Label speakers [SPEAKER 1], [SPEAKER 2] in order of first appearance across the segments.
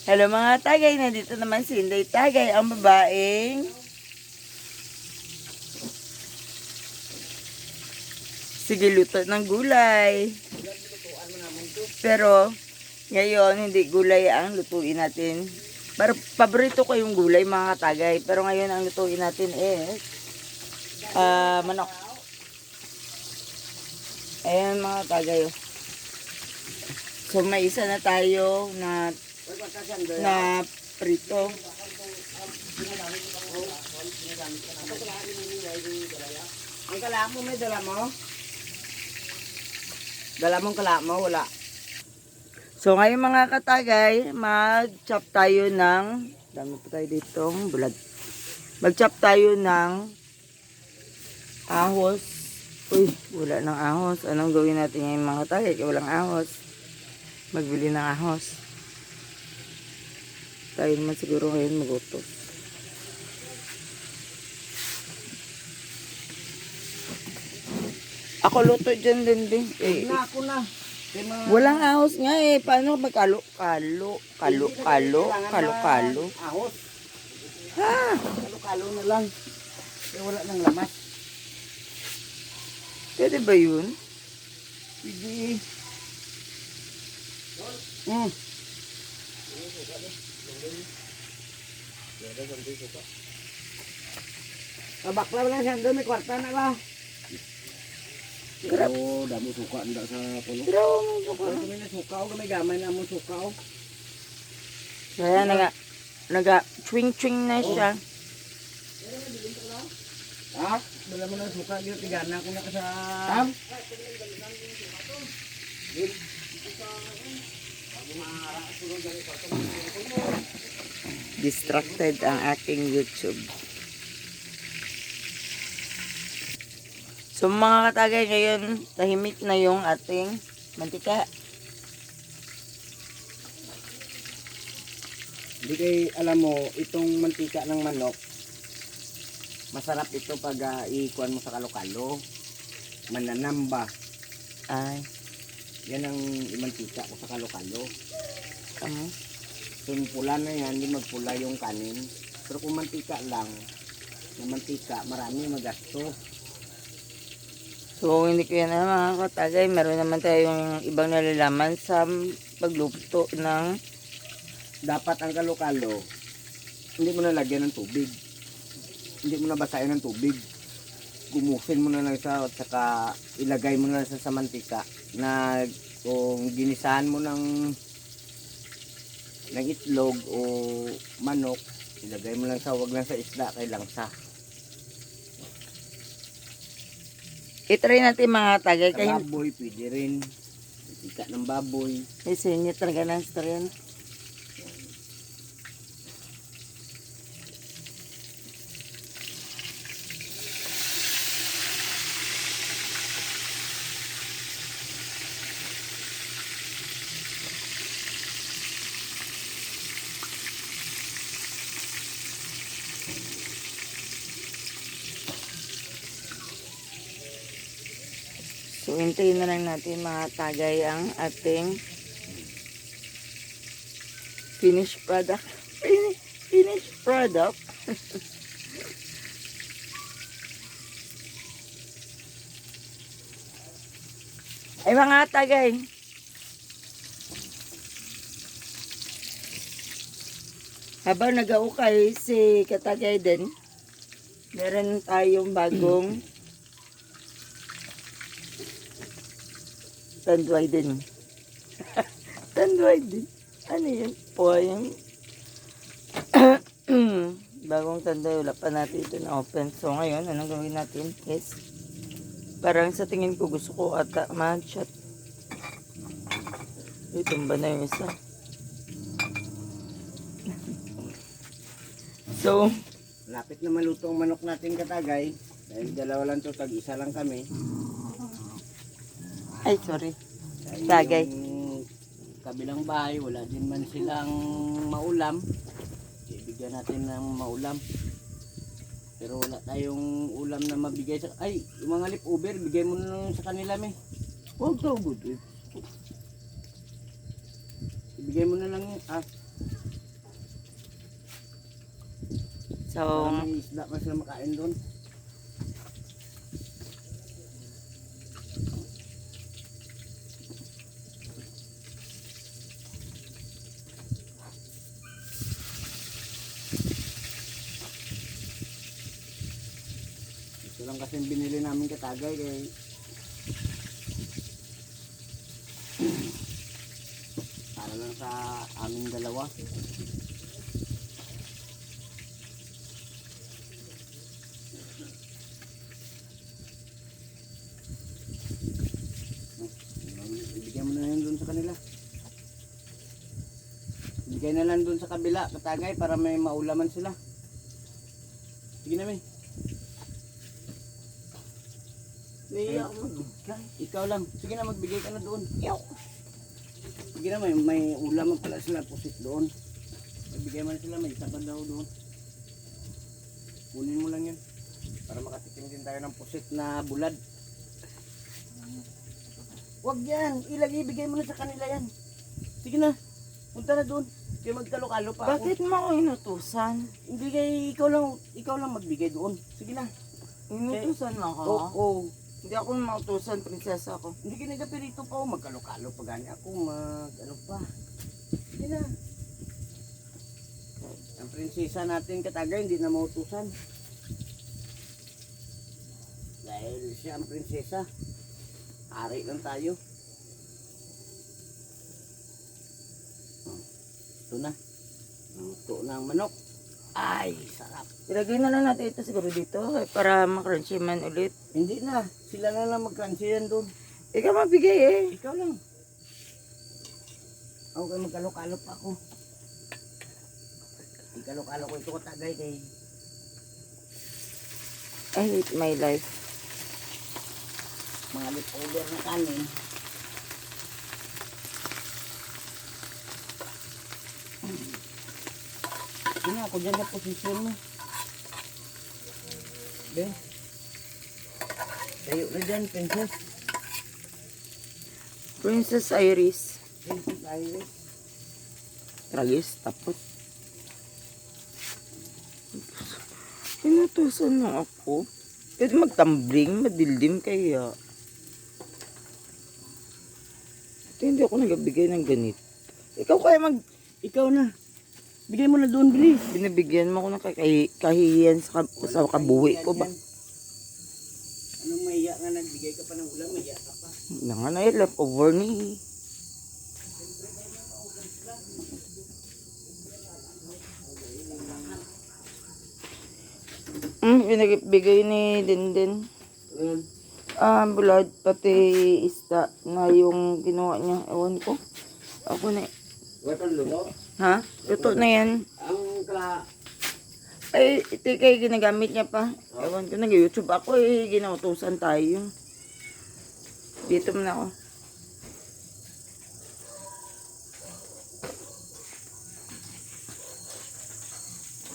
[SPEAKER 1] Hello mga tagay, nandito naman si Inday Tagay, ang babaeng sige luto ng gulay. Pero ngayon hindi gulay ang lutuin natin. Pero paborito ko yung gulay mga katagay. Pero ngayon ang lutuin natin is manok. Ayan mga katagay. So may isa na tayo na prito.
[SPEAKER 2] Ang kala mo, may dala mo? Dala mong kala mo, wala.
[SPEAKER 1] So ngayon mga katagay, mag-chop tayo ng, dami pa tayo ditong bulag. Mag-chop tayo ng ahos. Uy, wala ng ahos. Anong gawin natin ngayon mga katagay? Kaya walang ahos. Magbili ng ahos. Tayo naman siguro ngayon magutos. Ako luto dyan din.
[SPEAKER 2] Ako na.
[SPEAKER 1] Walang ahos nga eh. Paano magkalo-kalo? Kalo-kalo?
[SPEAKER 2] Ahos.
[SPEAKER 1] Ha?
[SPEAKER 2] Kalo-kalo na lang. Eh, wala nang lamas.
[SPEAKER 1] Pwede ba yun?
[SPEAKER 2] Hindi. Bakla lang siya doon, may kwarta na ba? Pero damo suka nda sa puno.
[SPEAKER 1] Pero
[SPEAKER 2] Kami na suka o kami gamay na mo suka o.
[SPEAKER 1] kaya chwing-chwing na siya.
[SPEAKER 2] Ha? Dala mo na suka, dito tigana ko na ka sa... Tam?
[SPEAKER 1] Distracted ang aking YouTube. So mga katagay, ngayon tahimik na yung ating mantika.
[SPEAKER 2] Hindi kay alam mo, itong mantika ng manok, masarap ito pag ikuan mo sa kalo-kalo. Mananamba.
[SPEAKER 1] Ay,
[SPEAKER 2] Yan ang mantika ko sa kalo-kalo.
[SPEAKER 1] kamo.
[SPEAKER 2] Kung pula na yan, hindi magpula yung kanin. Pero kung mantika lang, yung mantika, marami magasto.
[SPEAKER 1] So kung hindi ko yan mga katagay, meron naman tayong ibang nalalaman sa pagluto ng
[SPEAKER 2] Dapat ang kalo-kalo, hindi mo na lagyan ng tubig. Hindi mo na basahin ng tubig. Gumusin mo na lang siya at saka ilagay mo na lang sa mantika na kung ginisahan mo ng itlog o manok, ilagay mo lang sa, wag lang sa isda, kay langsa.
[SPEAKER 1] itry natin mga katagay.
[SPEAKER 2] Sa
[SPEAKER 1] Kahit
[SPEAKER 2] baboy, pwede rin. Mantika ng baboy.
[SPEAKER 1] isa niya talaga ng storyan. So, hintayin na lang natin mga tagay ang ating finished product. Finished product. Ay mga tagay. Habang nag-aukay si katagay din, meron tayong bagong tanduay din. Tanduay din. Ano yun? Po yung bagong tanduay. Wala pa natin ito na open. So ngayon, anong gawin natin is parang sa tingin ko gusto ko ata ma-chat. Tumba na yung isa. So,
[SPEAKER 2] Lapit na maluto ang manok natin katagay. Dahil dalawa lang to, tag-isa lang kami.
[SPEAKER 1] ay sorry.
[SPEAKER 2] Dahil
[SPEAKER 1] Tagay.
[SPEAKER 2] yung kabilang bahay, wala din man silang maulam. Bibigyan natin ng maulam. Pero wala tayong ulam na mabigay sa... Ay, yung mga lip-over, bigay mo na lang sa kanila, may. Huwag daw, good. Ibigay mo na lang yun.
[SPEAKER 1] So,
[SPEAKER 2] Para may isda pa sila makain doon. Ito lang kasi yung binili namin katagay kay para lang sa aming dalawa. Ibigay mo na yan doon sa kanila. Ibigay na lang doon sa kabila, katagay, para may maulaman sila. Sige na, may.
[SPEAKER 1] hindi ako magbigay.
[SPEAKER 2] Ikaw lang. Sige na, magbigay ka na doon. Sige na, may ulaman pala sila, pusit doon. Magbigay man sila, may isa pa daw doon. Kunin mo lang yan. Para makatikim din tayo ng pusit na bulad. Huwag yan. Ibigay mo na sa kanila yan. Sige na. Punta na doon. Kaya magkalo-kalo pa ako.
[SPEAKER 1] Bakit mo ako inutusan?
[SPEAKER 2] Hindi kay ikaw lang magbigay doon. Sige na.
[SPEAKER 1] Inutusan mo ako?
[SPEAKER 2] Oo.
[SPEAKER 1] Hindi ako mautusan, prinsesa ako.
[SPEAKER 2] Hindi kinagapirito pa ako. Magkalo-kalo pa gani ako. Ano pa. Sige na. Ang prinsesa natin katagay hindi na mautusan. Dahil siya ang prinsesa. Ari lang tayo. Ito na. Luto na ang manok. Ay, sarap.
[SPEAKER 1] Ilagay na lang natin ito siguro dito para makrunchy man ulit.
[SPEAKER 2] Hindi na. Sila na lang mag-crunchy yan doon.
[SPEAKER 1] Ikaw mabigay eh.
[SPEAKER 2] Ikaw lang. Ako kayo magkalo-kalo pa ako. Ikalo-kalo ko ito katagay kay.
[SPEAKER 1] I hate my life.
[SPEAKER 2] Mga leftover na kanin. Hindi ako dyan sa posisyon mo. Be. Tayo na dyan, princess.
[SPEAKER 1] Princess Iris.
[SPEAKER 2] Princess Iris.
[SPEAKER 1] Tragis, tapos. Inutusan mo ako. Pwede magtambling, madildim kaya. Ito hindi ako nagabigay ng ganito. Ikaw kaya
[SPEAKER 2] Ikaw na. Bigay mo na doon, bilis.
[SPEAKER 1] binibigyan mo ako ng kahihiyan sa kabuhi ko ba?
[SPEAKER 2] Anong mahiya nga nagbigay ka pa ng ulam, mahiya ka pa.
[SPEAKER 1] Nanganay, leftover ni. Binibigay ni Dindin. Bulad, pati isda na yung ginawa niya. Ewan ko. Ako na.
[SPEAKER 2] Weapon luto?
[SPEAKER 1] Ha? Luto na yan.
[SPEAKER 2] Ang
[SPEAKER 1] Ay, ito kayo ginagamit niya pa. Ewan ko, nag-YouTube ako eh. Ginautusan tayo. Dito mo na ako.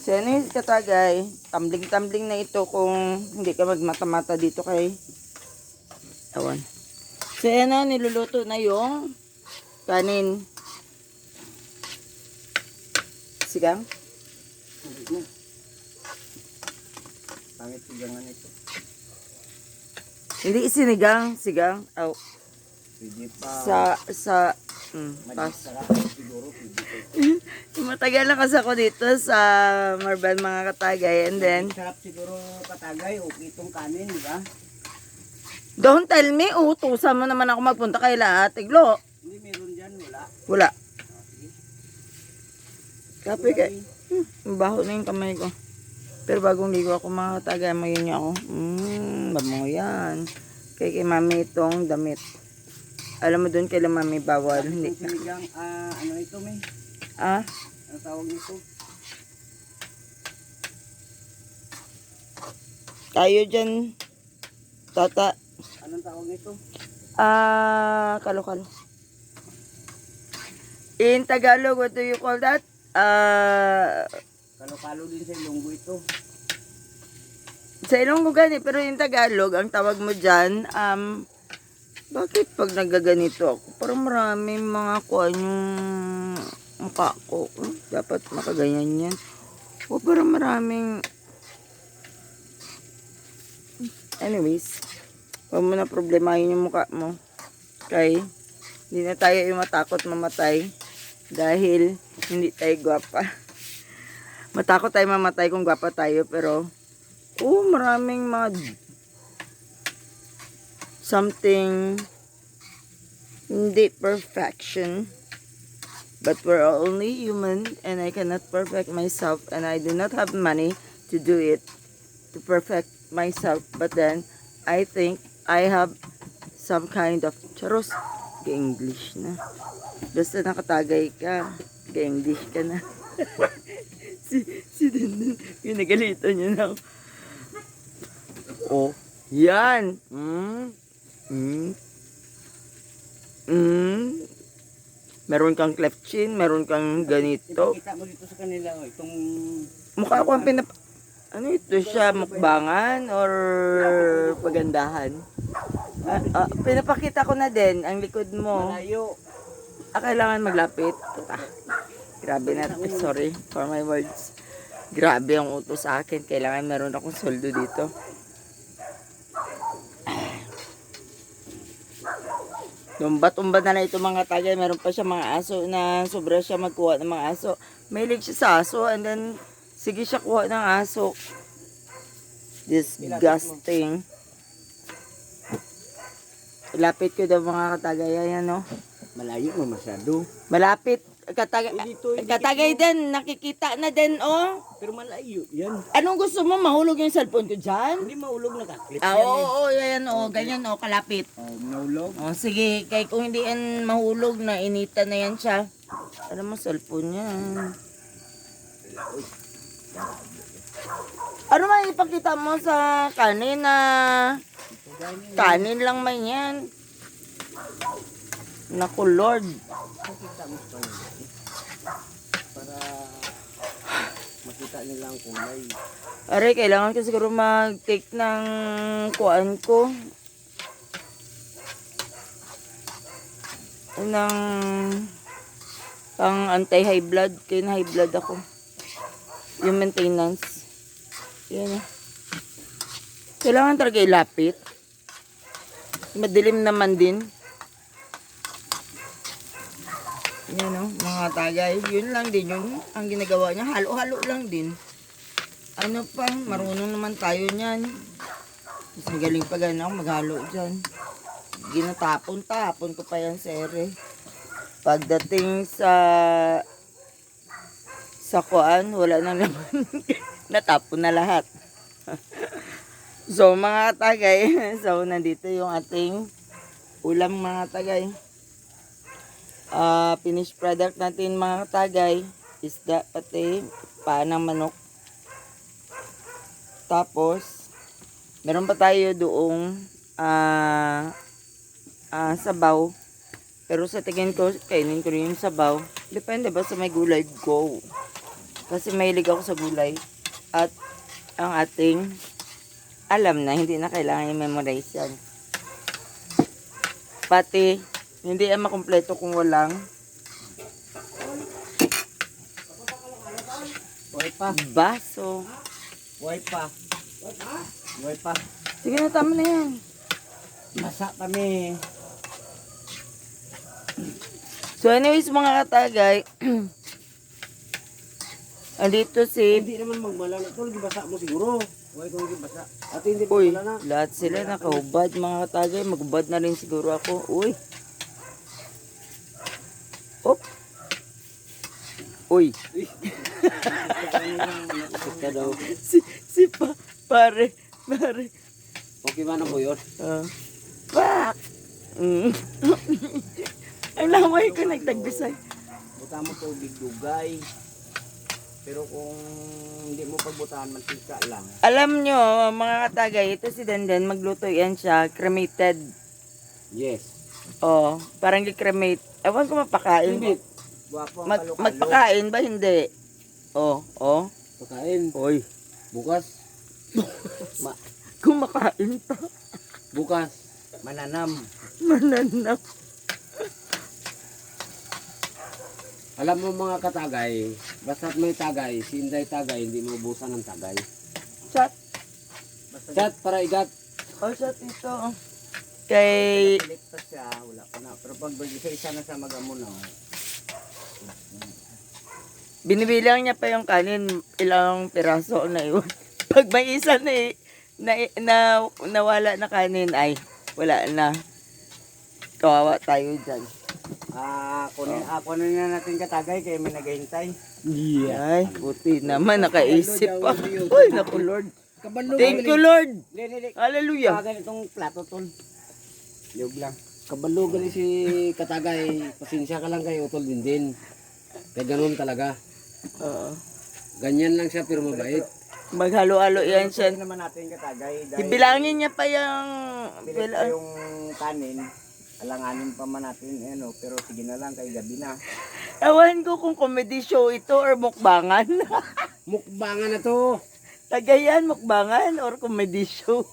[SPEAKER 1] So, ano yung katagay? Tumbling-tumbling na ito kung hindi ka magmata-mata dito kay. Ewan. So, yan na, niluluto na yung kanin. Sigang?
[SPEAKER 2] Hindi na. Pangit sigangan ito.
[SPEAKER 1] Hindi sinigang, sigang. Oh,
[SPEAKER 2] Pwede pa.
[SPEAKER 1] pass.
[SPEAKER 2] Sarap siguro.
[SPEAKER 1] Matagal na kasi ako dito sa Marban mga katagay. And then,
[SPEAKER 2] Sarap siguro katagay. Okay itong kanin, di ba?
[SPEAKER 1] don't tell me, utusan mo naman ako magpunta kay lahat. Tiglo.
[SPEAKER 2] Hindi, meron dyan. Wala.
[SPEAKER 1] Wala.
[SPEAKER 2] Sige.
[SPEAKER 1] Kape kay. Baho na yung kamay ko. Pero bagong ligo ako mga katagay, mayon niya ako. Babango yan. Kay mami itong damit. Alam mo doon kay mami bawal. Hindi.
[SPEAKER 2] Itong sinigang, ano ito, may?
[SPEAKER 1] Ah?
[SPEAKER 2] Ano tawag nito?
[SPEAKER 1] Tayo dyan. Tata.
[SPEAKER 2] Anong tawag nito?
[SPEAKER 1] Kalo-kalo. In Tagalog, what do you call that?
[SPEAKER 2] Kalo-kalo din sa Ilonggo ito.
[SPEAKER 1] Sa Ilonggo gani, pero in Tagalog, ang tawag mo dyan, bakit pag nagaganito ako? Parang maraming mga kuha yung mukha ko. Dapat makaganyan yan. O parang maraming... Anyways, huwag mo na problemahin yung mukha mo. Okay? Hindi na tayo yung matakot mamatay dahil hindi tayo gwapa. Matakot tayo mamatay kung gwapa tayo, pero maraming mga something hindi perfection. But we're only human and I cannot perfect myself and I do not have money to do it, to perfect myself. But then, I think I have some kind of charos. English na. Basta nakatagay ka, English ka na. si Dindin, pinagalitan niya na ako. Oh, yan. Meron kang cleft chin, meron kang ganito.
[SPEAKER 2] Kita mo dito sa kanila, itong...
[SPEAKER 1] Mukha ko ang Ano ito siya, mukbangan or pagandahan? Pinapakita ko na din ang likod mo.
[SPEAKER 2] Malayo.
[SPEAKER 1] Kailangan maglapit. Grabe na. Sorry for my words. Grabe ang utos sa akin. Kailangan meron akong soldo dito. Lumbat-umbat na ito mga tagay. Meron pa siya mga aso na sobra siya magkuha ng mga aso. Mahilig siya sa aso and then sige siya kuha ng aso. Disgusting. Ilapit ko daw mga katagay. Ayan no.
[SPEAKER 2] Malayo mo masyado.
[SPEAKER 1] Malapit. Katagay din. Nakikita na din oh.
[SPEAKER 2] Pero malayo yan.
[SPEAKER 1] Anong gusto mo? Mahulog yung cellphone ko dyan?
[SPEAKER 2] Hindi mahulog na ka-clip
[SPEAKER 1] Oo, yan oh. Ganyan oh. Kalapit.
[SPEAKER 2] Mahulog.
[SPEAKER 1] Oh, sige. Kaya kung hindi yan mahulog na inita na yan siya. Alam mo, cellphone yan. Ano man ipakita mo sa kanin na kanin lang man yan. Naku Lord.
[SPEAKER 2] Pakita mo sa kanila. Para makita nila ang kulay.
[SPEAKER 1] Aray, kailangan ko siguro mag-take ng kuan ko. Ng pang anti-high blood. Kaya na high blood ako. Yung maintenance. Yan eh. Kailangan talaga ilapit. Madilim naman din. Yan o, mga tagay. Yun lang din yun. Ang ginagawa niya, halo-halo lang din. Ano pa, marunong naman tayo niyan. Mas magaling pa gano'n ako maghalo dyan. Ginatapon-tapon ko pa yan sa ere. Pagdating sa kuan, wala nang laman. Natapon na lahat. So mga tagay, so nandito yung ating ulam mga tagay. Finished product natin mga tagay, isda pati paa ng manok. Tapos meron pa tayo doong sabaw. Pero sa tingin ko, kainin ko rin yung sabaw. Depende ba sa may gulay, go. Kasi mahilig ako sa gulay. At ang ating alam na, hindi na kailangan i-memorize yan. Pati, hindi yan makumpleto kung walang baso.
[SPEAKER 2] Buhay pa.
[SPEAKER 1] Sige na, tama na yan.
[SPEAKER 2] Masa kami.
[SPEAKER 1] So anyways mga katagay, andito si...
[SPEAKER 2] Hindi naman magmala. Ito lagi basa mo siguro. Buhay ko lagi basa. At hindi
[SPEAKER 1] Uy,
[SPEAKER 2] magmala na.
[SPEAKER 1] lahat sila nakahubad mga katagay. Maghubad na rin siguro ako. Uy. Op. Uy.
[SPEAKER 2] Ka daw.
[SPEAKER 1] Pare.
[SPEAKER 2] Okay ba na po yun?
[SPEAKER 1] Pak! Ang lamay ko nagtagbisay.
[SPEAKER 2] Buta mo tubig dugay. Pero kung hindi mo pagbutahan, mantika lang.
[SPEAKER 1] Alam nyo, mga katagay, ito si Denden, magluto yan siya, cremated.
[SPEAKER 2] Yes.
[SPEAKER 1] Oh, parang i-cremate. Ewan ko mapakain.
[SPEAKER 2] Hindi. Guwapo ang kalo-kalo.
[SPEAKER 1] Magpakain ba? Hindi. Oh.
[SPEAKER 2] Pagkain.
[SPEAKER 1] Oy.
[SPEAKER 2] Bukas.
[SPEAKER 1] Kumakain pa.
[SPEAKER 2] Bukas. Mananam.
[SPEAKER 1] Mananap.
[SPEAKER 3] Alam mo mga katagay, basta't may tagay, si Inday tagay, hindi maubusan ng tagay.
[SPEAKER 1] Shot.
[SPEAKER 3] Chat para igat.
[SPEAKER 1] Oh, shot ito. Kay...
[SPEAKER 2] Pilit pa siya, wala pa na. Pero pag isa-isa na sa magamo na.
[SPEAKER 1] Binibilang niya pa yung kanin, ilang piraso na iwan. Pag may isa na nawala na kanin, ay wala na. Kawawa tayo dyan.
[SPEAKER 2] Kunin na natin katagay kaya may naghihintay.
[SPEAKER 1] Ay, buti naman, nakaisip pa. Uy, naku Lord.
[SPEAKER 3] Kabalo.
[SPEAKER 1] Thank you Lord.
[SPEAKER 2] Hindi.
[SPEAKER 1] Hallelujah.
[SPEAKER 2] Itong plato tol. Liyog lang.
[SPEAKER 3] Kabalo gali si katagay, pasensya ka lang kay utol din. Kaya ganun talaga.
[SPEAKER 1] Oo.
[SPEAKER 3] Ganyan lang siya pero mabait.
[SPEAKER 1] Maghalo-halo yan siya.
[SPEAKER 2] Hindi naman natin katagay.
[SPEAKER 1] Ibilangin niya pa yung...
[SPEAKER 2] Pilit pa yung kanin. Alanganin pa man natin, pero sige na lang, kay gabi na.
[SPEAKER 1] Ewan ko kung comedy show ito or mukbangan.
[SPEAKER 3] Mukbangan na to.
[SPEAKER 1] Tagayan, mukbangan or comedy show.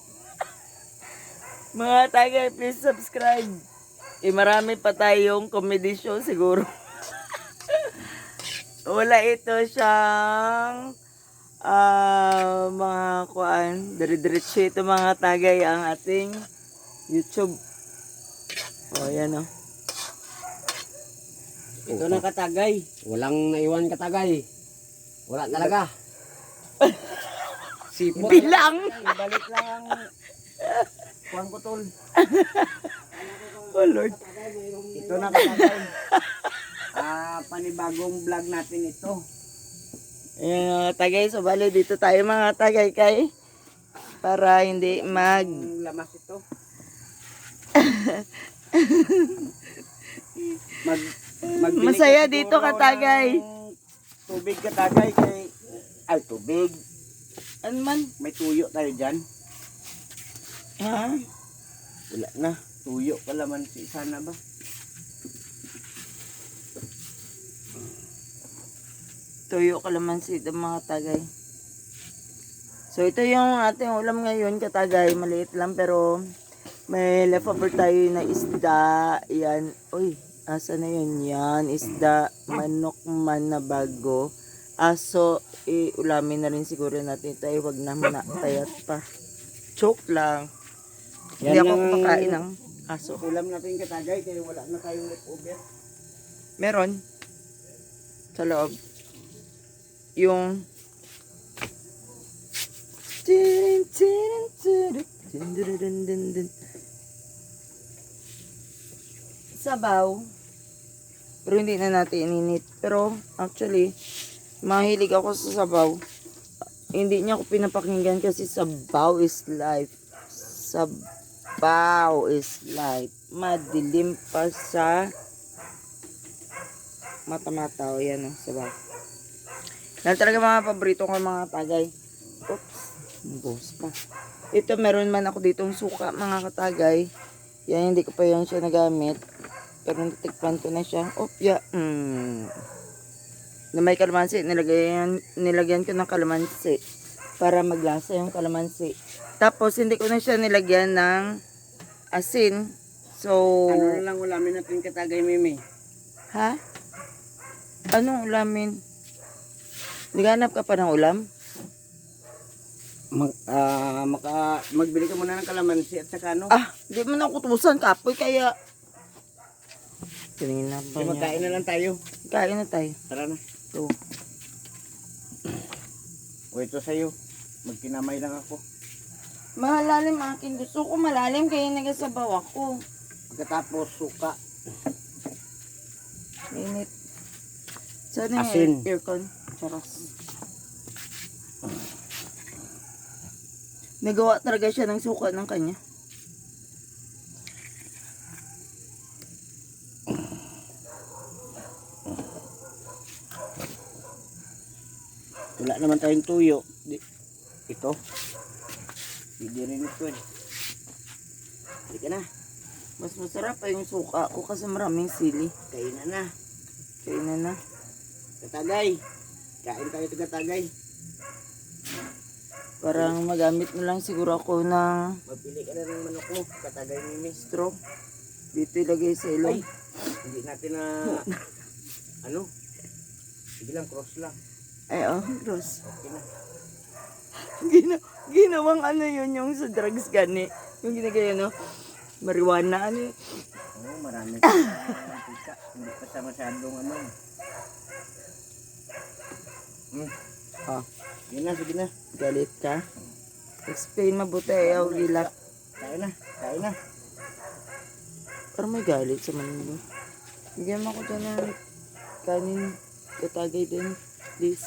[SPEAKER 1] Mga tagay, please subscribe. Marami pa tayong comedy show siguro. Wala ito siyang mga kuan. Dire-diretso ito mga tagay ang ating YouTube. O, yan o.
[SPEAKER 2] Ito na katagay.
[SPEAKER 3] Walang naiwan katagay. Wala talaga. Sipot.
[SPEAKER 1] Bilang!
[SPEAKER 2] Ibalik lang ang kuwan ko tol.
[SPEAKER 1] Oh Lord.
[SPEAKER 2] Ito na katagay. Panibagong vlog natin ito.
[SPEAKER 1] Ayan mga tagay. So, bali dito tayo mga tagay kay. Para hindi
[SPEAKER 2] Ang lamas ito. Magbili
[SPEAKER 1] Masaya
[SPEAKER 2] ka
[SPEAKER 1] dito,
[SPEAKER 2] siguro
[SPEAKER 1] katagay.
[SPEAKER 2] ng Tubig katagay kay... Ay, tubig.
[SPEAKER 1] Ano man?
[SPEAKER 2] May tuyo tayo dyan.
[SPEAKER 1] Ha?
[SPEAKER 2] Wala na. Tuyo pala man si sana ba?
[SPEAKER 1] Tuyo kalamansi ito mga tagay. So ito yung ating ulam ngayon katagay. Maliit lang pero may leftover tayo na isda. Yan. Uy, asa na yun? Yan. Isda. Manok man na bago. Aso. Ulamin na rin siguro natin tayo. Wag na manatayat pa. Choke lang. Hindi
[SPEAKER 2] Yan
[SPEAKER 1] ako
[SPEAKER 2] ang-
[SPEAKER 1] kumakain ng aso.
[SPEAKER 2] Ulam natin katagay kaya wala na tayong leftover.
[SPEAKER 1] Meron. Sa loob. Yung sabaw. Pero hindi na natin ininit. Pero actually, mahilig ako sa sabaw. Hindi niya ako pinapakinggan kasi sabaw is life. Sabaw is life. Madilim pa sa mata-mata. O yan o, sabaw. Yan talaga mga paborito ko mga tagay. Oops, nabos pa. Ito meron man ako ditong suka mga katagay. Yan hindi ko pa yan siya nagamit. Pero natikpan ko na siya. Oh, yeah. Na may kalamansi. Nilagyan ko ng kalamansi. Para maglasa yung kalamansi. Tapos hindi ko na siya nilagyan ng asin. So,
[SPEAKER 2] Ano na lang ulamin natin katagay Mimi?
[SPEAKER 1] ha? Anong ulamin? Naghanap ka pa ng ulam?
[SPEAKER 2] Magbili ka muna ng kalamansi at saka ano?
[SPEAKER 1] Di mo na kutusan kapoy kaya... Kanina pa niya.
[SPEAKER 2] Magkain na lang tayo.
[SPEAKER 1] Kain na tayo.
[SPEAKER 2] Tara na.
[SPEAKER 1] Ito.
[SPEAKER 2] O ito sa'yo. Magkinamay lang ako.
[SPEAKER 1] Malalim akin. Gusto ko malalim kaya nagasabaw ako.
[SPEAKER 2] Pagkatapos suka.
[SPEAKER 1] Init. Sana
[SPEAKER 2] Asin.
[SPEAKER 1] yung aircon. Charas. Nagawa talaga siya ng suka ng kanya.
[SPEAKER 2] Wala naman tayong tuyo. Ito. Hindi rin ito eh. Hindi ka na.
[SPEAKER 1] Mas masarap pa yung suka ko kasi maraming sili.
[SPEAKER 2] Kain na.
[SPEAKER 1] Kainan na.
[SPEAKER 2] Katagay. Kain tayo ito katagay.
[SPEAKER 1] Parang magamit mo lang siguro ako ng
[SPEAKER 2] Magpili ka na ng manok mo. Katagay Mimi.
[SPEAKER 1] straw. Dito ilagay sa ilong.
[SPEAKER 2] Hindi natin na... ano? Sige lang, cross lang.
[SPEAKER 1] Ay, oh, Rose.
[SPEAKER 2] Okay na.
[SPEAKER 1] Ginawang ano yun yung sa drugs gani. Yung ginagaya, no? Marijuana, ano yun.
[SPEAKER 2] Oo, marami pa mantika. Hindi pa siya masyadong ano.
[SPEAKER 1] Oh,
[SPEAKER 2] Sige na, sige na.
[SPEAKER 1] galit ka. Explain mabuti, ayaw gilak.
[SPEAKER 2] Kain na, kain na.
[SPEAKER 1] Parang may galit sa manilo. Bigyan mo ako dyan ng kanin. Katagay din, please.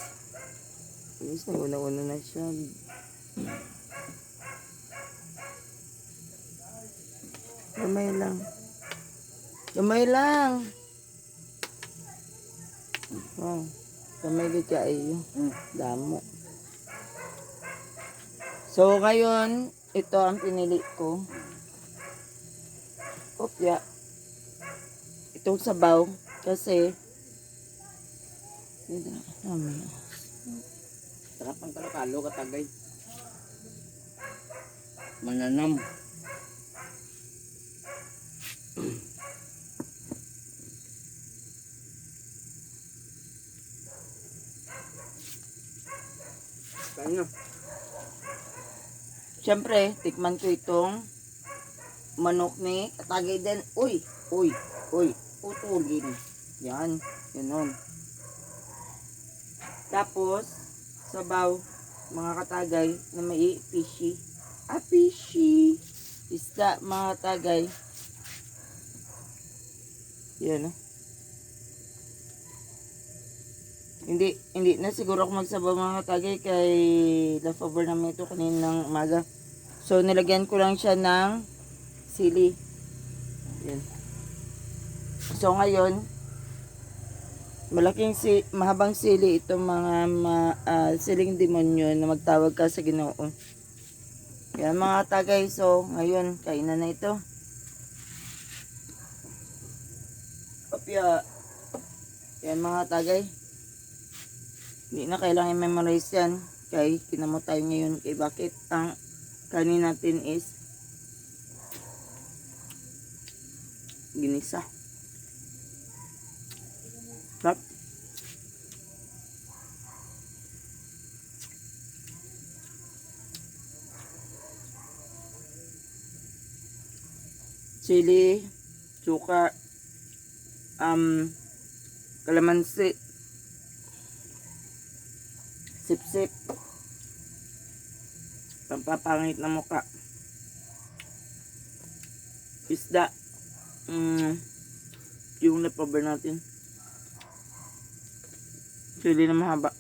[SPEAKER 1] Please, naguna-una na siya. Gamay lang. Gamay lang. Wow. Gamay din ka iyo. Damo. So, ngayon, ito ang pinili ko. Opya. Itong sabaw. Kasi,
[SPEAKER 2] Sarap ang kalokalo, katagay. Mananam. Kain na.
[SPEAKER 1] siyempre, tikman ko itong manok ni Katagay din. Uy, uy, uy, utulin. Yan, ganun. Tapos, sabaw, mga katagay na may fishy. Fishy. Isda, mga katagay. Yan, oh. Hindi na siguro ako magsabaw mga katagay kay leftover namin ito kaninang umaga. So, nilagyan ko lang siya ng sili. Yan. So, ngayon, mahabang sili itong mga siling demonyo na magtawag ka sa Ginoo. Yan mga tagay. So, ngayon, kainan na ito. Opya. Yan mga tagay. Hindi na kailangan i-memorize yan. Kaya kinamo tayo ngayon. Kaya bakit ang kanin natin is ginisa. Sarap. Chili, suka, kalamansi, sip-sip, pampapangit na mukha, isda, yung leftover natin, chili na mahaba.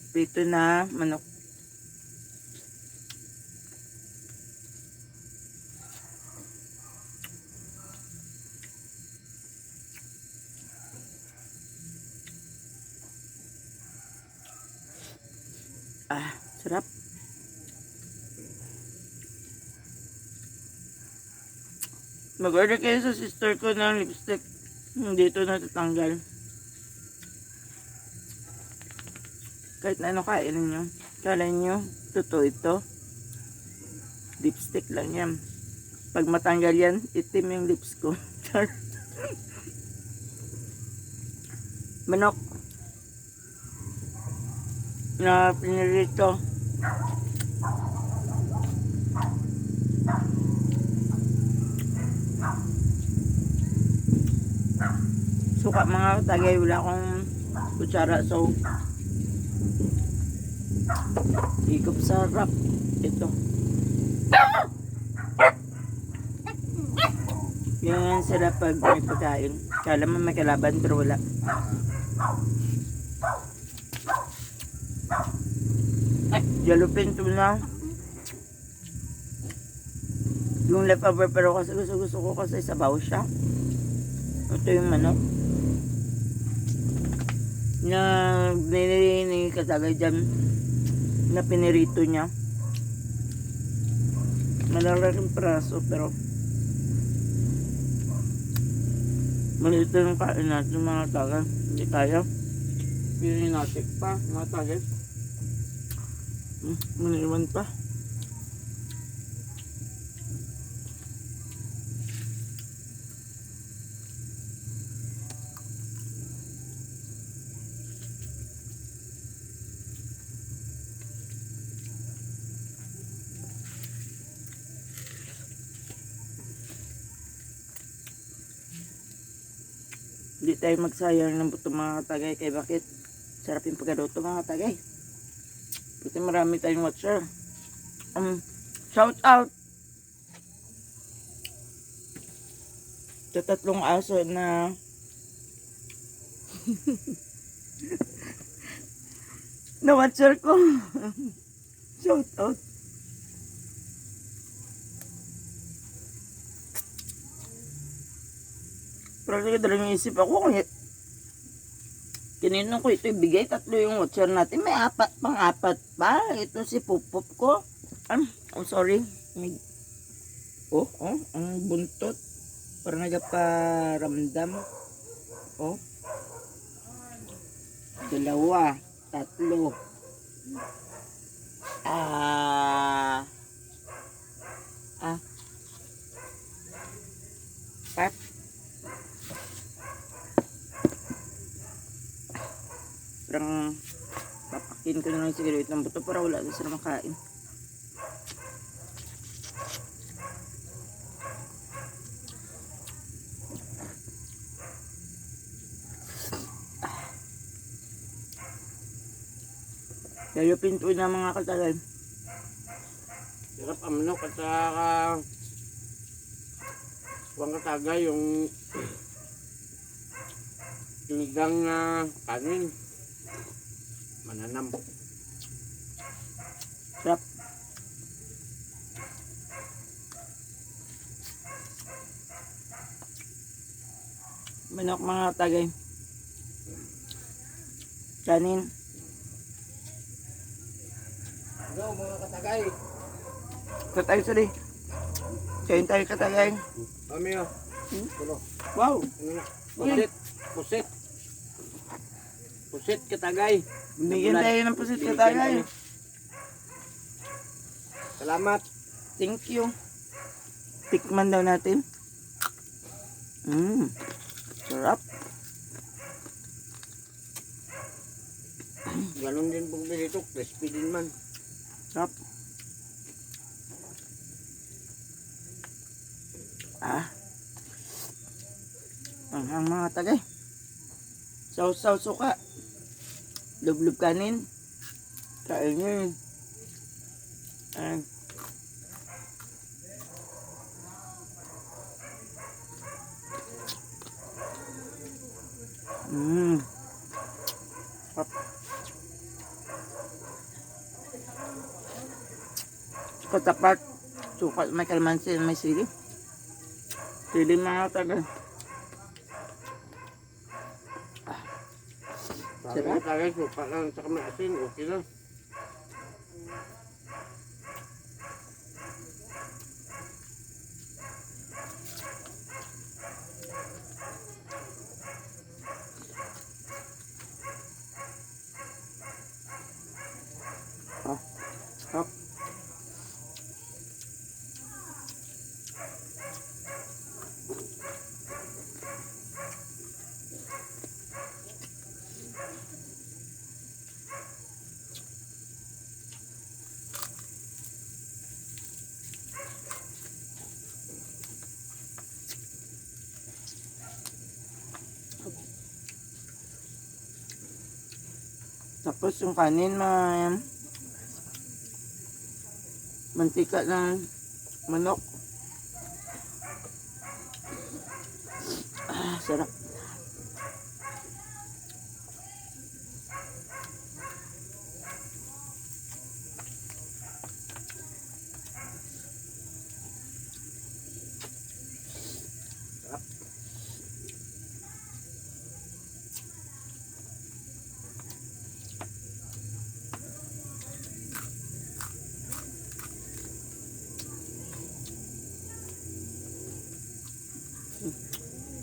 [SPEAKER 1] Prito na manok. Sarap. Mag-order kayo sa sister ko ng lipstick. Dito natatanggal. Kahit na ano kainin nyo. Kala nyo, totoo ito. Lipstick lang yan. Pag matanggal yan, itim yung lips ko. Manok. Na pinirito. Suka mga tagay, wala akong kutsara, so higop sarap ito. Yan sila pag may pagkain. Kala mo may kalaban pero wala. Jalupin to na. Yung leftover pero kasi gusto ko kasi sabaw siya. Ito yung manok. Na ni Katagay dyan na pinirito niya. Malalaking praso pero maliit na yung kain natin mga tagay. Hindi kaya. Pininatik pa mga tagay. Maniwan pa. Hindi tayo magsayang ng buto mga katagay. Kaya bakit? Sarap yung pagkaluto mga katagay. Buti marami tayong watcher. Shout out sa 3 aso na na watcher ko. Shout out. Pero sige, dalang isip ako kung kinino ko ito ibigay. 3 yung watcher natin. May 4 pa. Ito si Pupop ko. I'm sorry. Ang buntot. Parang nagaparamdam. Oh. 2, 3. Pat. Parang papakin ko na lang siguro itong buto para wala na sila makain. Kaya pinto na mga katagay.
[SPEAKER 3] Sarap ang manok at saka huwag katagay yung sinigang na kanin. Mananam.
[SPEAKER 1] Sarap. Manok mga katagay. Kanin.
[SPEAKER 3] Go mga katagay.
[SPEAKER 1] Ito tayo sali. Kain tayo katagay.
[SPEAKER 3] Kami o.
[SPEAKER 1] Wow.
[SPEAKER 3] Pusit. Pusit. Pusit katagay.
[SPEAKER 1] Bigyan tayo ng pusit katagay.
[SPEAKER 3] Salamat.
[SPEAKER 1] Thank you. Tikman daw natin. Sarap.
[SPEAKER 3] Ganon din pong binito. Crispy din man.
[SPEAKER 1] Sarap. Ang mga tagay. Saw-saw suka. Lublub kanin. Kain nyo yun. Sarap. Katapat. Suka, may kalamansi, may sili. Sili mga tagay.
[SPEAKER 3] Sarap katagay. Supa lang sa kamay asin. Okay lang.
[SPEAKER 1] Sarap. Tapos yung kanin may mantika ng manok. Sarap.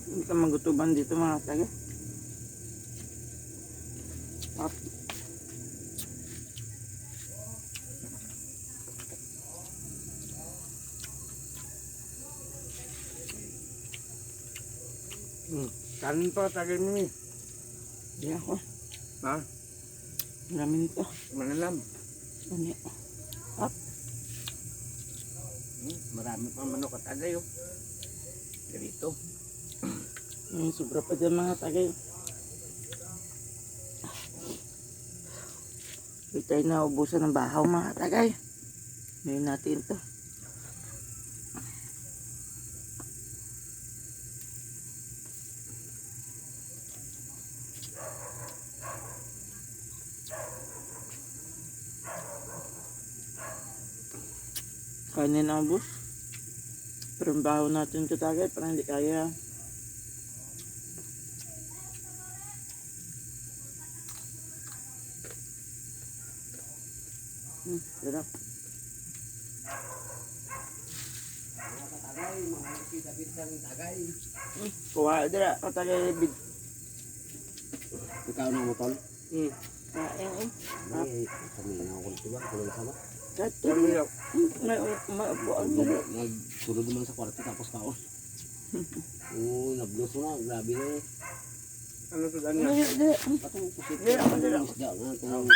[SPEAKER 1] Hindi ka magutuban dito mga taga.
[SPEAKER 3] Kanin pa tagay mo eh.
[SPEAKER 1] Hindi ako.
[SPEAKER 3] Ha?
[SPEAKER 1] Marami nito.
[SPEAKER 3] Manalam.
[SPEAKER 1] Ano?
[SPEAKER 3] Marami pang manok katagay oh. Dito.
[SPEAKER 1] Sobra pa dyan mga tagay. Hindi tayo naubusan ng bahaw mga tagay. Ngayon natin to. Kanin ang bus. Pero ang bahaw natin ito tagay. Parang hindi kaya. Sarap.
[SPEAKER 3] Tagay, mga kapit ng tagay.
[SPEAKER 1] Kuha dira. O tagay big.
[SPEAKER 3] Ikaw na mo tol.
[SPEAKER 1] Kain eh.
[SPEAKER 3] Ay, kami na ako diba? Kulang sama.
[SPEAKER 1] Kato. Maupuan mo.
[SPEAKER 3] Nagsulod naman sa kwarto tapos kaon. Oo, nablos mo na. Grabe na eh.
[SPEAKER 2] Ano to danya?
[SPEAKER 3] Patong pusit.
[SPEAKER 1] Dira, dira.
[SPEAKER 3] Isda na itong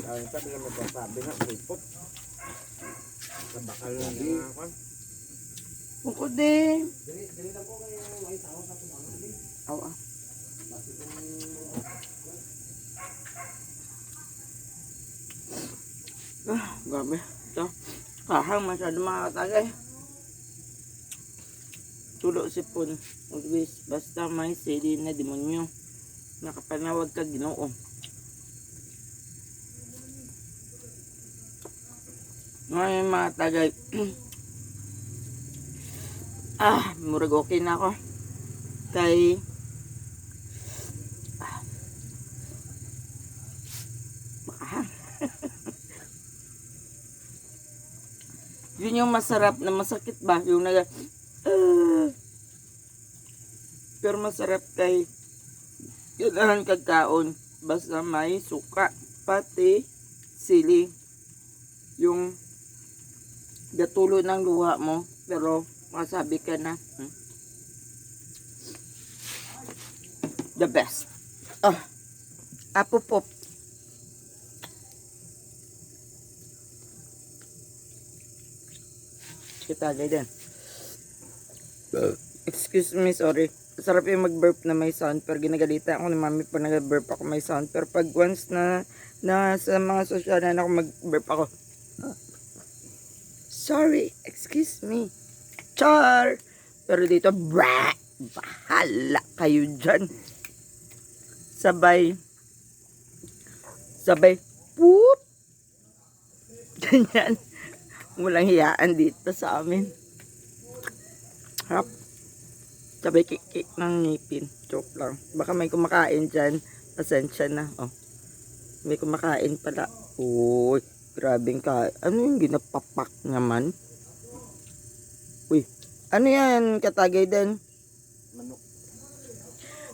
[SPEAKER 2] Ay, sabi na magsasabi na, pulpot. Sa bakal na mga kwan.
[SPEAKER 1] Bukod din.
[SPEAKER 3] Dili lang ko kayo may tao sa tubangan din.
[SPEAKER 1] Awa. Grabe. Ito. Kahang masyado mga katagay. Tulo sipon. Always. Basta may sili na demonyo. Nakapanawag ka Ginoo. Ngayon mga tagay. Murag okay na ako. Kay makahang. Yun yung masarap na masakit ba? Yung pero masarap kay kailangan kagkaon. Basta may suka. Pati sili. Yung gatulo ng luha mo. Pero masabi ka na. The best. Apo pop. Kita din. Excuse me, sorry. Sarap yung mag-burp na may sound. Pero ginagalita ako ni mami pag nag-burp ako may sound. Pero pag once na sa mga social na ako mag-burp ako. Sorry, excuse me. Char! Pero dito, bahala kayo dyan. Sabay, whoop! Ganyan. Walang hiyaan dito sa amin. Harap. Sabay kikik ng ngipin. Joke lang. Baka may kumakain dyan. Pasensya na. Oh. May kumakain pala. Uy, grabing ka. Ano yung ginapapak naman? Uy, ano yan? Katagay din.
[SPEAKER 2] Manok.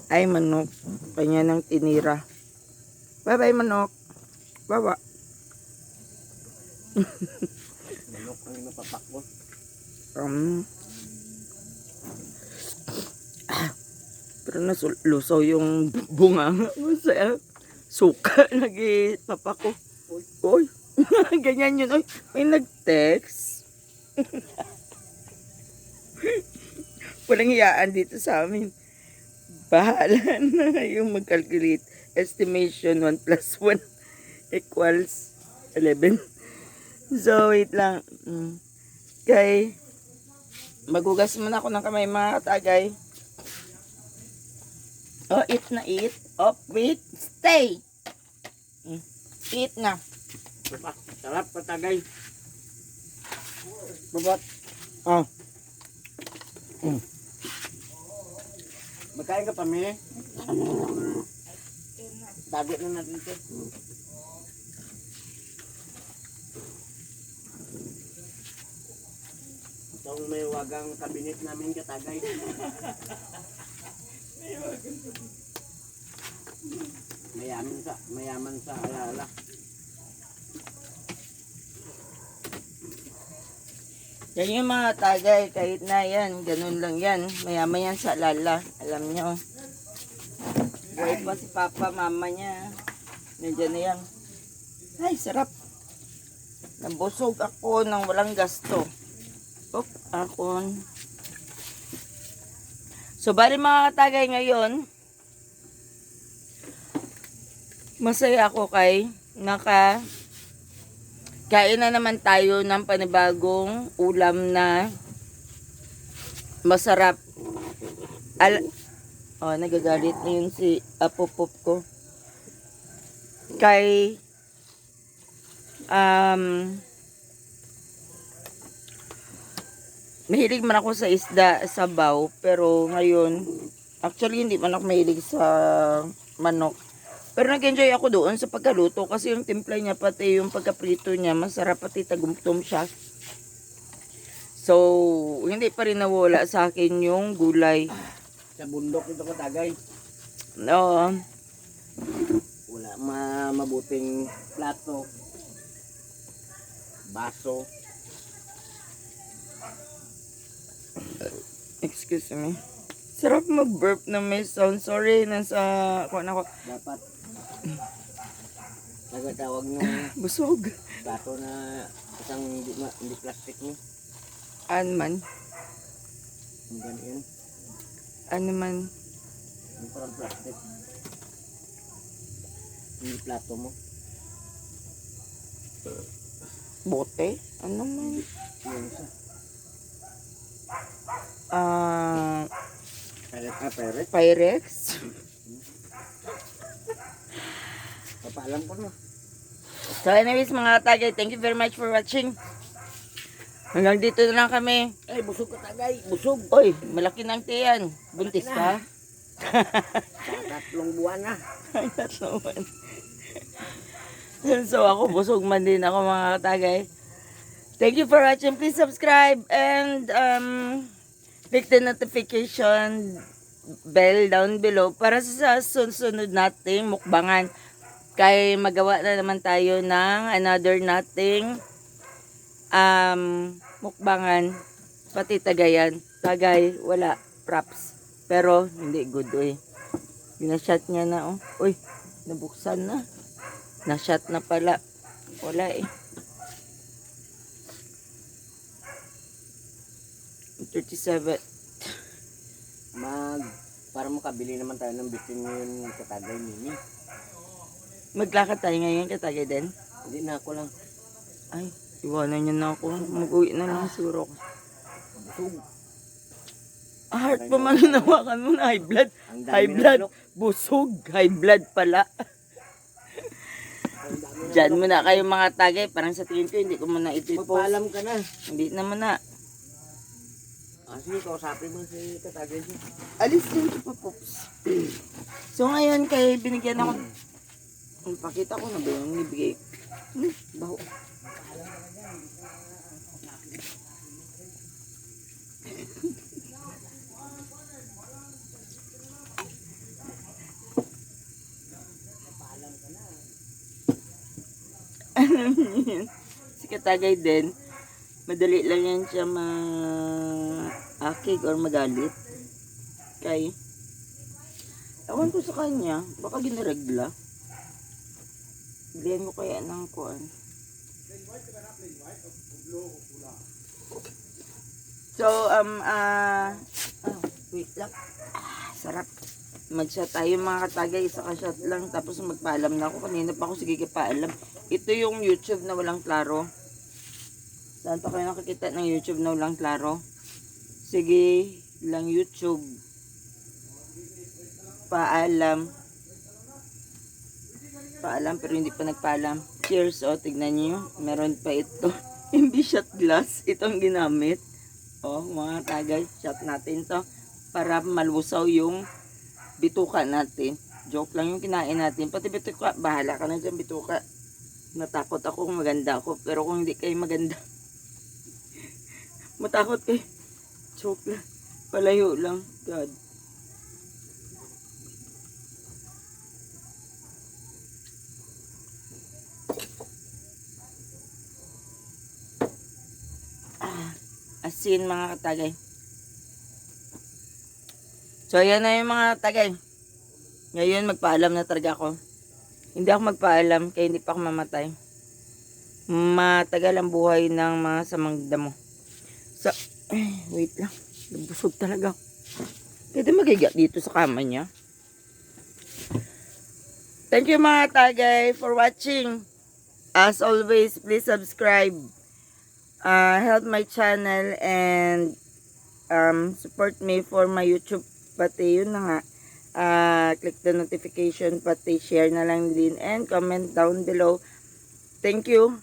[SPEAKER 1] Ay, manok. Kanya ng tinira. Bye-bye, manok. Baba.
[SPEAKER 2] Manok ang napapakbo.
[SPEAKER 1] Pero nasulusaw yung bunga. Masaya. Suka. Nagipapa ko. Uy. Ganyan yun. Uy, may nag-text. Walang hiyaan dito sa amin. Bahala na yung mag-calculate. Estimation 1 plus 1 equals 11. So, wait lang. Kay, magugas muna ako ng kamay mga katagay. Oh, eat na eat. Oh, wait. Stay. Eat na.
[SPEAKER 2] Sarap patagay.
[SPEAKER 1] Babot. Oh.
[SPEAKER 2] Magkain ka pa, me? Tago na natin ito. Itong may wagang kabinet namin katagay. Mayaman sa alala.
[SPEAKER 1] Yan yung mga tagay, kahit na yan, ganun lang yan. Mayaman yan sa alala, alam nyo. Buhay pa si papa, mama niya. Nandiyan na yan. Ay, sarap. Nabusog ako nang walang gasto. Ako. So, bali mga katagay ngayon, masaya ako kay kain na naman tayo ng panibagong ulam na masarap. Nagagalit na yun si apopop ko. Kay mahilig man ako sa isda, sabaw, pero ngayon, actually hindi man ako mahilig sa manok. Pero nag-enjoy ako doon sa pagkaluto kasi yung timpla niya, pati yung pagkaprito niya, masarap, pati tagumtom siya. So, hindi pa rin nawala sa akin yung gulay.
[SPEAKER 3] Sa bundok ito Katagay.
[SPEAKER 1] No,
[SPEAKER 3] Wala mabuting plato, baso.
[SPEAKER 1] excuse me. Sarap mag-burp na may sound. Sorry, nasa, ako,
[SPEAKER 3] Dapat nagatawag ng
[SPEAKER 1] busog.
[SPEAKER 3] plato na isang hindi plastic mo.
[SPEAKER 1] Ano man,
[SPEAKER 3] Hindi yan.
[SPEAKER 1] ano man.
[SPEAKER 3] Yung parang plastic. Hindi plato mo.
[SPEAKER 1] Bote? Ano man?
[SPEAKER 3] Yun siya. Peret.
[SPEAKER 1] Pyrex?
[SPEAKER 3] Papaalam ko na.
[SPEAKER 1] So anyways mga tagay, thank you very much for watching. Hanggang dito na lang kami.
[SPEAKER 3] Ay, busog Katagay. Busog.
[SPEAKER 1] Oy, malaki ng tiyan. Buntis ka?
[SPEAKER 3] Sa 3 buwan na.
[SPEAKER 1] Ay, not naman. So ako, busog man din ako mga katagay. Thank you for watching. Please subscribe and click the notification bell down below para sa susunod nating mukbangan. Kaya magawa na naman tayo ng another nating mukbangan. Pati tagayan. Tagay, wala. Props. Pero, hindi good, oy. Ginashot niya na, oh. Uy, nabuksan na. Na-shot na pala. Wala, eh. 37.
[SPEAKER 3] Para makabili naman tayo ng bitin ngayon Katagay Mimi.
[SPEAKER 1] Maglakad tayo ngayon, katagay din.
[SPEAKER 3] Hindi na ako lang.
[SPEAKER 1] Ay, iwanan niya na ako. Mag-uwi na lang siguro ako.
[SPEAKER 3] Busog.
[SPEAKER 1] Heart pa man hinawakan mo na high blood.
[SPEAKER 3] Ang dami
[SPEAKER 1] High
[SPEAKER 3] ng
[SPEAKER 1] blood.
[SPEAKER 3] manok.
[SPEAKER 1] Busog. High blood pala. Diyan muna kayo mga tagay. Parang sa tingin ko, hindi ko muna ito i-post.
[SPEAKER 3] Magpaalam ka na.
[SPEAKER 1] Hindi naman na.
[SPEAKER 3] Sige, kausapin mo si Katagay.
[SPEAKER 1] Alis din ito pa, Pops. So ngayon, kay binigyan ako. Pakita ko na ba yung nibigay? Baho. Si Katagay din, madali lang yan siya ma-akig or magalit. Kay, ewan ko sa kanya, baka ginaregla. Bilihan ko kaya ng kuan. So, wait lang. Sarap. Mag-shot tayo mga katagay, isa ka shot lang, tapos magpaalam na ako. Kanina pa ako sige paalam. Ito yung YouTube na walang klaro. Saan pa kayo nakakita ng YouTube na walang klaro? Sige lang YouTube. Paalam. Paalam pero hindi pa nagpaalam. Cheers, oh, tignan niyo. Meron pa ito. Hindi shot glass. Itong ginamit. Oh, mga tagay, shot natin to para malusaw yung bituka natin. Joke lang yung kinain natin. Pati bituka, bahala ka na dyan bituka. Natakot ako kung maganda ako. Pero kung hindi kayo maganda, matakot kayo. Joke lang. Palayo lang. God. Asin mga katagay. So ayan na yung mga katagay. Ngayon magpaalam na talaga ako. Hindi ako magpaalam kaya hindi pa ako mamatay. Matagal ang buhay ng mga samang damo. So, wait lang. Nabusog talaga. Pwede magiga dito sa kama niya. Thank you mga tagay for watching. As always, please subscribe. Help my channel and support me for my YouTube. Pati yun na nga. Click the notification. Pati share na lang din. And comment down below. Thank you.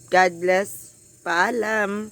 [SPEAKER 1] God bless. Paalam.